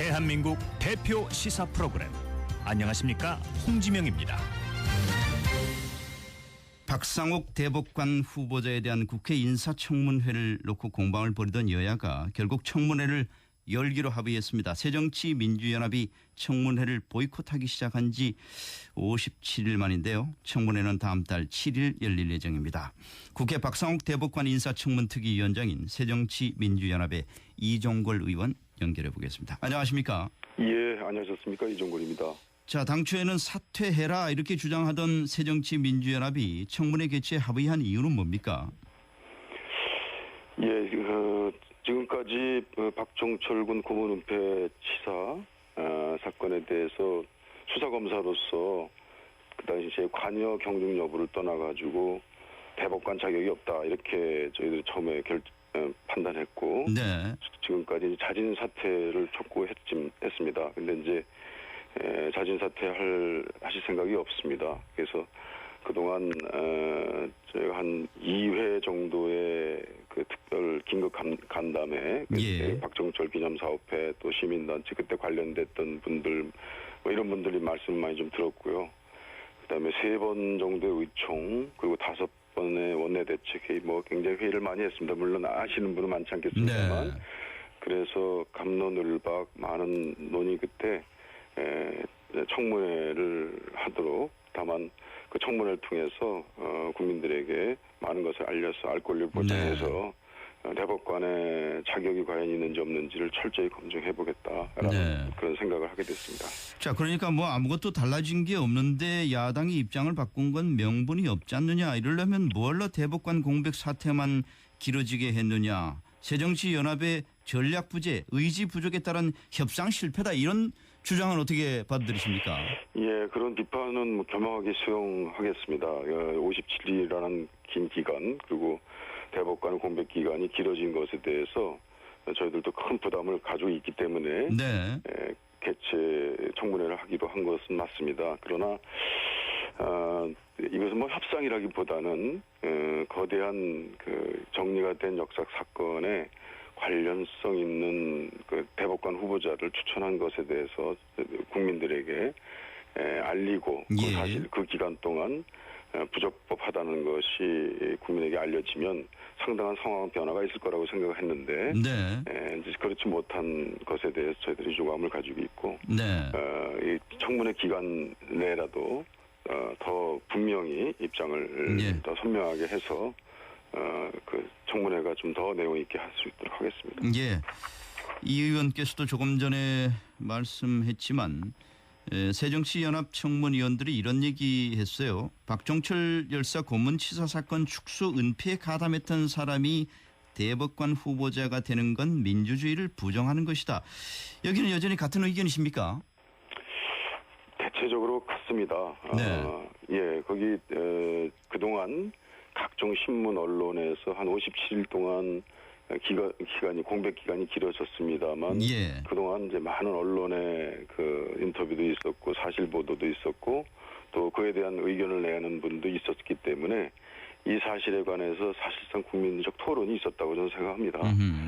대한민국 대표 시사 프로그램. 안녕하십니까, 홍지명입니다. 박상옥 대법관 후보자에 대한 국회 인사청문회를 놓고 공방을 벌이던 여야가 결국 청문회를 열기로 합의했습니다. 새정치민주연합이 청문회를 보이콧하기 시작한 지 57일 만인데요. 청문회는 다음 달 7일 열릴 예정입니다. 국회 박상옥 대법관 인사청문특위위원장인 새정치민주연합의 이종걸 의원 연결해 보겠습니다. 안녕하십니까? 예, 안녕하셨습니까? 이종걸입니다. 자, 당초에는 사퇴해라 이렇게 주장하던 새정치민주연합이 청문회 개최에 합의한 이유는 뭡니까? 예, 지금까지 박종철 군 고문은폐 치사 사건에 대해서 수사검사로서 그 당시에 관여 경중 여부를 떠나가지고 대법관 자격이 없다 이렇게 저희들이 처음에 판단했고, 네. 지금까지 자진 사퇴를 촉구했습니다. 근데 이제 자진 사퇴하실 생각이 없습니다. 그래서 그동안 저희가 한 2회 정도의 그 특별 긴급 간담회, 예. 박정철 기념사업회 또 시민단체 그때 관련됐던 분들 뭐 이런 분들이 말씀을 많이 좀 들었고요. 그다음에 3번 정도의 의총 그리고 5번의 원내대책회의 뭐 굉장히 회의를 많이 했습니다. 물론 아시는 분은 많지 않겠습니다만, 네. 그래서 갑론을박 많은 논의 끝에 청문회를 하도록, 다만 그 청문회를 통해서 국민들에게 많은 것을 알려서 알 권리를 보장해서 네. 대법관의 자격이 과연 있는지 없는지를 철저히 검증해보겠다라는 네. 그런 생각을 하게 됐습니다. 자, 그러니까 뭐 아무것도 달라진 게 없는데 야당이 입장을 바꾼 건 명분이 없지 않느냐. 이러려면 뭘로 대법관 공백 사태만 길어지게 했느냐. 새정치연합의 전략 부재, 의지 부족에 따른 협상 실패다. 이런 주장은 어떻게 받아들이십니까? 예, 그런 비판은 뭐 겸허하게 수용하겠습니다. 57일이라는 긴 기간 그리고 대법관 공백 기간이 길어진 것에 대해서 저희들도 큰 부담을 가지고 있기 때문에 네. 개최 청문회를 하기로 한 것은 맞습니다. 그러나 이것은 뭐 협상이라기보다는 거대한 그 정리가 된 역사 사건에 관련성 있는 그 대법관 후보자를 추천한 것에 대해서 국민들에게 알리고 예. 사실 그 기간 동안 부적법하다는 것이 국민에게 알려지면 상당한 상황 변화가 있을 거라고 생각을 했는데 네. 이제 그렇지 못한 것에 대해서 저희들이 유감을 가지고 있고 네. 이 청문회 기간 내라도 더 분명히 입장을 예. 더 선명하게 해서 그 청문회가 좀 더 내용 있게 할 수 있도록 하겠습니다. 예. 이 의원께서도 조금 전에 말씀했지만 새정치연합 청문위원들이 이런 얘기했어요. 박종철 열사 고문치사 사건 축소 은폐에 가담했던 사람이 대법관 후보자가 되는 건 민주주의를 부정하는 것이다. 여기는 여전히 같은 의견이십니까? 대체적으로 같습니다. 네. 예, 거기 그동안 각종 신문 언론에서 한 57일 동안 기간이 공백 기간이 길어졌습니다만 예. 그동안 이제 많은 언론의 그 인터뷰도 있었고 사실 보도도 있었고 또 그에 대한 의견을 내는 분도 있었기 때문에 이 사실에 관해서 사실상 국민적 토론이 있었다고 저는 생각합니다.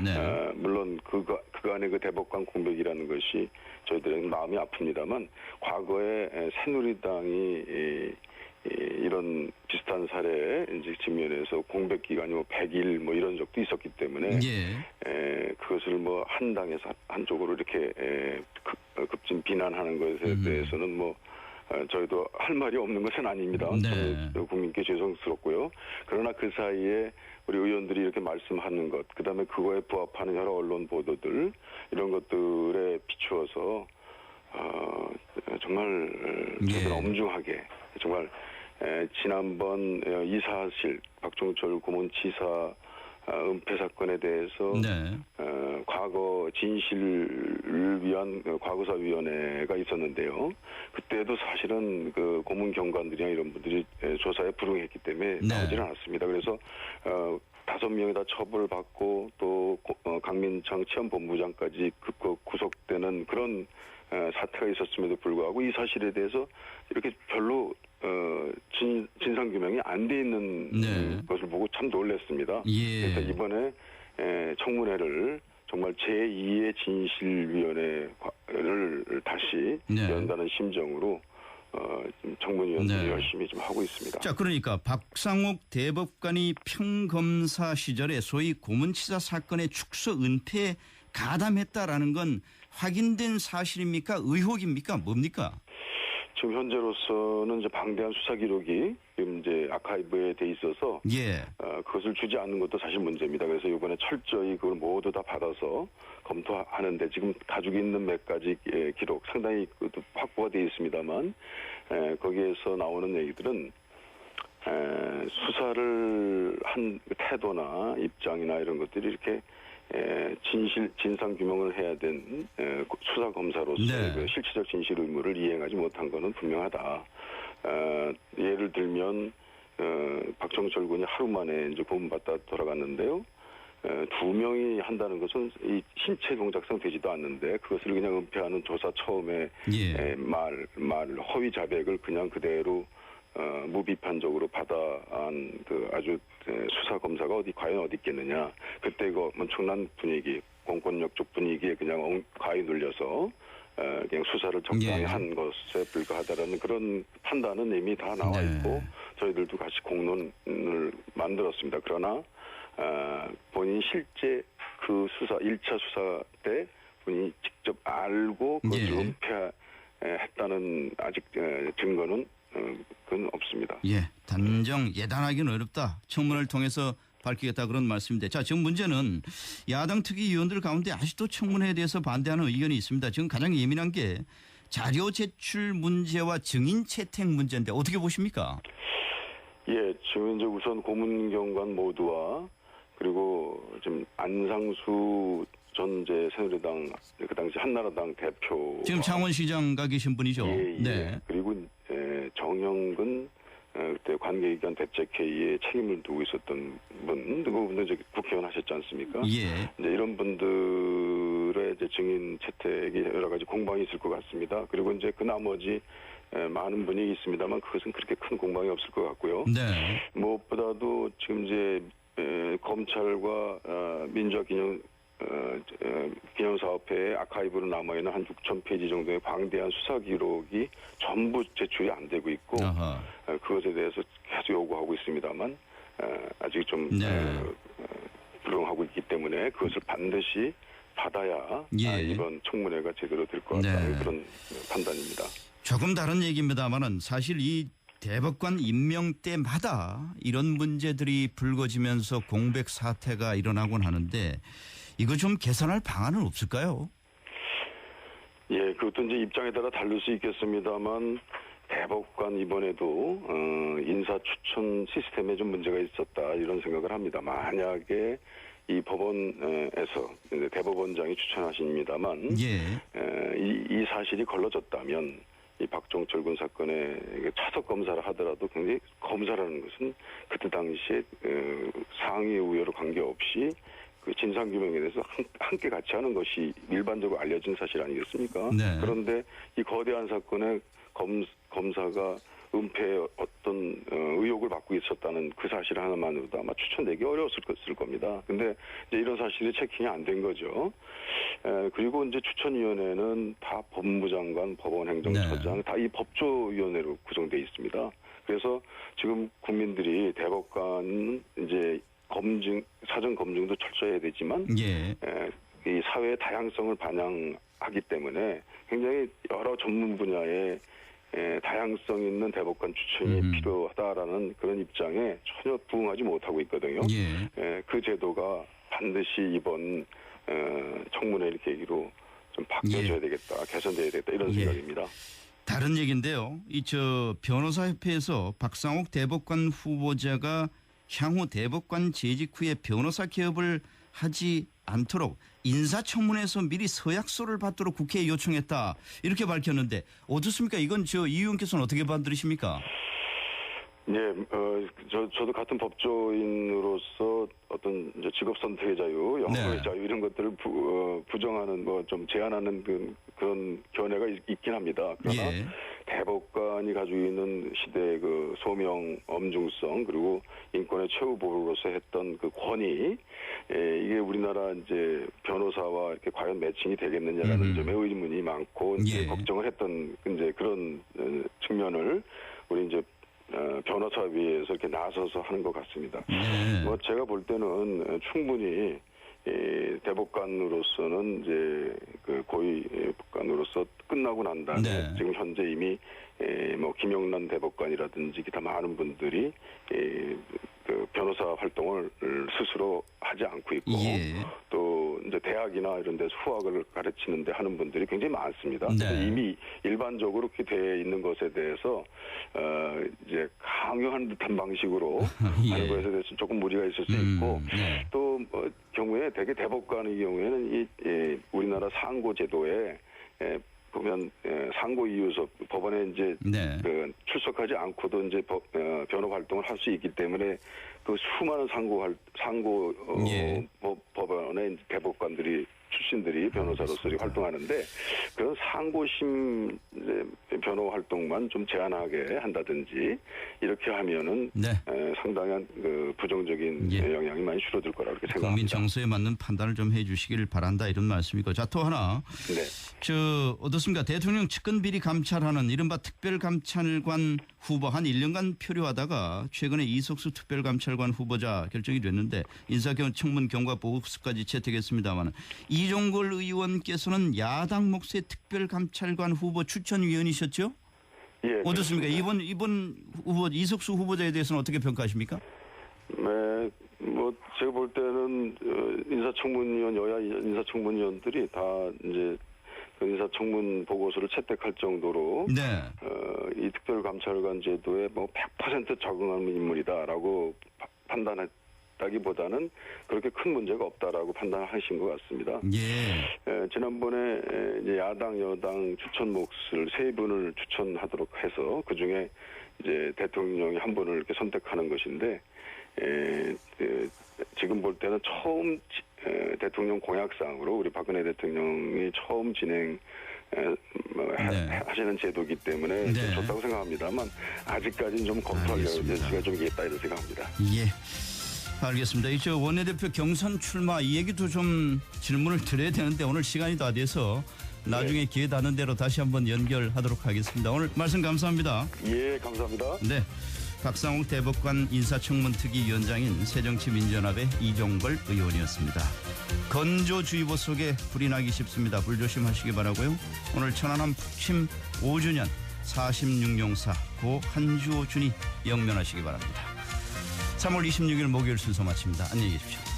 네. 물론 그간의 그 대법관 공백이라는 것이 저희들은 마음이 아픕니다만 과거에 새누리당이 이런 비슷한 사례에 이제 직면해서 공백 기간이 뭐 100일 뭐 이런 적도 있었기 때문에 예. 그것을 뭐 한 당에서 한쪽으로 이렇게 급진 비난하는 것에 대해서는 뭐 저희도 할 말이 없는 것은 아닙니다. 네. 국민께 죄송스럽고요. 그러나 그 사이에 우리 의원들이 이렇게 말씀하는 것, 그다음에 그거에 부합하는 여러 언론 보도들 이런 것들에 비추어서 정말 저희들 엄중하게 정말 지난번 이 사실 박종철 고문치사 은폐 사건에 대해서 네. 과거 진실을 위한 과거사위원회가 있었는데요. 그때도 사실은 그 고문 경관들이나 이런 분들이 조사에 불응했기 때문에 네. 나오질 않았습니다. 그래서 5명이 다 처벌을 받고 또 강민창 치안본부장까지 구속되는 그런 사태가 있었음에도 불구하고 이 사실에 대해서 이렇게 별로 진상규명이 안 돼 있는 네. 것을 보고 참 놀랐습니다. 예. 그래서 이번에 청문회를 정말 제2의 진실위원회를 다시 네. 연다는 심정으로 청문위원들이 네. 열심히 좀 하고 있습니다. 자, 그러니까 박상옥 대법관이 평검사 시절에 소위 고문치사 사건의 축소 은폐에 가담했다라는 건 확인된 사실입니까? 의혹입니까? 뭡니까? 지금 현재로서는 이제 방대한 수사 기록이 지금 이제 아카이브에 돼 있어서 예. 그것을 주지 않는 것도 사실 문제입니다. 그래서 이번에 철저히 그걸 모두 다 받아서 검토하는데 지금 가지고 있는 몇 가지 기록 상당히 확보가 돼 있습니다만 거기에서 나오는 얘기들은 수사를 한 태도나 입장이나 이런 것들이 이렇게 진상 규명을 해야 된 수사 검사로서의 네. 그 실체적 진실 의무를 이행하지 못한 것은 분명하다. 예를 들면 박정철 군이 하루 만에 이제 고문받다 돌아갔는데요. 2명이 한다는 것은 이 신체 동작상 되지도 않는데 그것을 그냥 은폐하는 조사 처음에 예. 말 허위 자백을 그냥 그대로 무비판적으로 받아한 그 아주 수사 검사가 과연 어디 있겠느냐. 그때 그 엄청난 분위기, 공권력 쪽 분위기에 그냥 가히 눌려서 그냥 수사를 적당히 예. 한 것에 불과하다라는 그런 판단은 이미 다 나와 네. 있고 저희들도 같이 공론을 만들었습니다. 그러나 본인이 실제 그 수사 1차 수사 때 본인이 직접 알고 그것을 예. 은폐했다는 아직 증거는 그건 없습니다. 예. 단정 예단하기는 어렵다. 청문회를 통해서 밝히겠다 그런 말씀인데 자 지금 문제는 야당 특위위원들 가운데 아직도 청문회에 대해서 반대하는 의견이 있습니다. 지금 가장 예민한 게 자료 제출 문제와 증인 채택 문제인데 어떻게 보십니까? 예, 지금 이제 우선 고문경관 모두와 그리고 지금 안상수 전 새누리당 그 당시 한나라당 대표 지금 창원시장 가 계신 분이죠. 예, 예. 네. 그리고 정영근 그때 관계기관 대책회의에 책임을 두고 있었던 분, 그분도 이제 국회의원 하셨지 않습니까? 예. 이제 이런 분들의 이제 증인 채택이 여러 가지 공방이 있을 것 같습니다. 그리고 이제 그 나머지 많은 분이 있습니다만 그것은 그렇게 큰 공방이 없을 것 같고요. 네. 무엇보다도 지금 이제 검찰과 민주화 기념사업회의 아카이브로 남아있는 한 6,000페이지 정도의 방대한 수사 기록이 전부 제출이 안 되고 있고 아하. 그것에 대해서 계속 요구하고 있습니다만 아직 좀 네. 불응하고 있기 때문에 그것을 반드시 받아야 예. 이번 청문회가 제대로 될 것 같다는 네. 그런 판단입니다. 조금 다른 얘기입니다만은 사실 이 대법관 임명 때마다 이런 문제들이 불거지면서 공백 사태가 일어나곤 하는데 이거 좀 개선할 방안은 없을까요? 예, 그것도 이제 입장에 따라 다를 수 있겠습니다만 대법관 이번에도 인사 추천 시스템에 좀 문제가 있었다 이런 생각을 합니다. 만약에 이 법원에서 대법원장이 추천하십니다만 예. 이 사실이 걸러졌다면 이 박정철 군 사건의 차석 검사를 하더라도 굉장히 검사라는 것은 그때 당시에 상위 우열로 관계없이 그 진상규명에 대해서 함께 같이 하는 것이 일반적으로 알려진 사실 아니겠습니까? 네. 그런데 이 거대한 사건에 검사가 은폐에 어떤 의혹을 받고 있었다는 그 사실 하나만으로도 아마 추천되기 어려웠을 겁니다. 근데 이제 이런 사실이 체킹이 안 된 거죠. 그리고 이제 추천위원회는 다 법무장관, 법원행정처장 네. 다 이 법조위원회로 구성되어 있습니다. 그래서 지금 국민들이 대법관 이제 사전 검증도 철저히 해야 되지만 예. 이 사회의 다양성을 반영하기 때문에 굉장히 여러 전문 분야의 다양성 있는 대법관 추천이 필요하다라는 그런 입장에 전혀 부응하지 못하고 있거든요. 예. 그 제도가 반드시 이번 청문회를 계기로 좀 바뀌어져야 예. 되겠다, 개선돼야 되겠다 이런 예. 생각입니다. 다른 얘기인데요. 변호사협회에서 박상옥 대법관 후보자가 향후 대법관 재직 후에 변호사 개업을 하지 않도록 인사청문회에서 미리 서약서를 받도록 국회에 요청했다. 이렇게 밝혔는데 어떻습니까? 이건 이 의원께서는 어떻게 받으십니까? 예, 저도 같은 법조인으로서 어떤 이제 직업 선택의 자유, 영어의 네. 자유 이런 것들을 부정하는 좀 제한하는 그런 견해가 있긴 합니다. 그러나 예. 대법관이 가지고 있는 시대의 그 소명, 엄중성 그리고 인권의 최후 보루로서 했던 그 권위, 이게 우리나라 이제 변호사와 이렇게 과연 매칭이 되겠느냐라는 점에 의문이 많고 이제 걱정을 했던 이제 그런 측면을 우리 이제 변호사위에서 이렇게 나서서 하는 것 같습니다. 뭐 제가 볼 때는 충분히 대법관으로서는 이제 그 고위 법관으로서 끝나고 난 다음에 지금 현재 이미 뭐 김영란 대법관이라든지 기타 많은 분들이 그 변호사 활동을 스스로 하지 않고 있고 또 이제 대학이나 이런 데서 후학을 가르치는데 하는 분들이 굉장히 많습니다. 이미 일반적으로 그렇게 돼 있는 것에 대해서 이제 강요한 듯한 방식으로 하는 것에 대해서 조금 무리가 있을 수 있고 또 경우에 대개 대법관의 경우에는 이 우리나라 상고 제도에 보면 상고 이유서 법원에 이제 그 출석하지 않고도 이제 변호 활동을 할 수 있기 때문에 그 수많은 상고 법원의 대법관들이 출신들이 변호사로서 활동하는데 그런 상고심 변호 활동만 좀 제한하게 한다든지 이렇게 하면은 상당한 그 부정적인 영향이 많이 줄어들 거라고 그렇게 생각합니다. 국민 정서에 맞는 판단을 좀 해주시길 바란다 이런 말씀이고 자 또 하나 저 어떻습니까? 대통령 측근 비리 감찰하는 이른바 특별감찰관 후보 한 1년간 표류하다가 최근에 이석수 특별감찰관 후보자 결정이 됐는데 인사청문 경과 보고서까지 채택했습니다만 이종걸 의원께서는 야당 몫의 특별감찰관 후보 추천위원이셨죠? 예. 어떻습니까? 이번 후보 이석수 후보자에 대해서는 어떻게 평가하십니까? 네, 뭐 제가 볼 때는 인사청문위원 여야 인사청문위원들이 다 이제 그 인사청문 보고서를 채택할 정도로 이 특별감찰관 제도에 뭐 100% 적응하는 인물이다라고 판단했다기보다는 그렇게 큰 문제가 없다라고 판단하신 것 같습니다. 지난번에 이제 야당 여당 추천 몫을 세 분을 추천하도록 해서 그 중에 이제 대통령이 한 분을 이렇게 선택하는 것인데 지금 볼 때는 처음 대통령 공약상으로 우리 박근혜 대통령이 처음 하시는 제도이기 때문에 좀 좋다고 생각합니다만 아직까지는 좀 검토할 여지가 좀 있다 이런 생각합니다. 알겠습니다. 이제 원내대표 경선 출마 이 얘기도 좀 질문을 드려야 되는데 오늘 시간이 다 돼서 나중에 기회 닿는 대로 다시 한번 연결하도록 하겠습니다. 오늘 말씀 감사합니다. 예, 감사합니다. 네, 박상욱 대법관 인사청문특위위원장인 새정치민주연합의 이종걸 의원이었습니다. 건조주의보 속에 불이 나기 쉽습니다. 불 조심하시기 바라고요. 오늘 천안함 북침 5주년 46용사 고 한주호 준이 영면하시기 바랍니다. 3월 26일 목요일 순서 마칩니다. 안녕히 계십시오.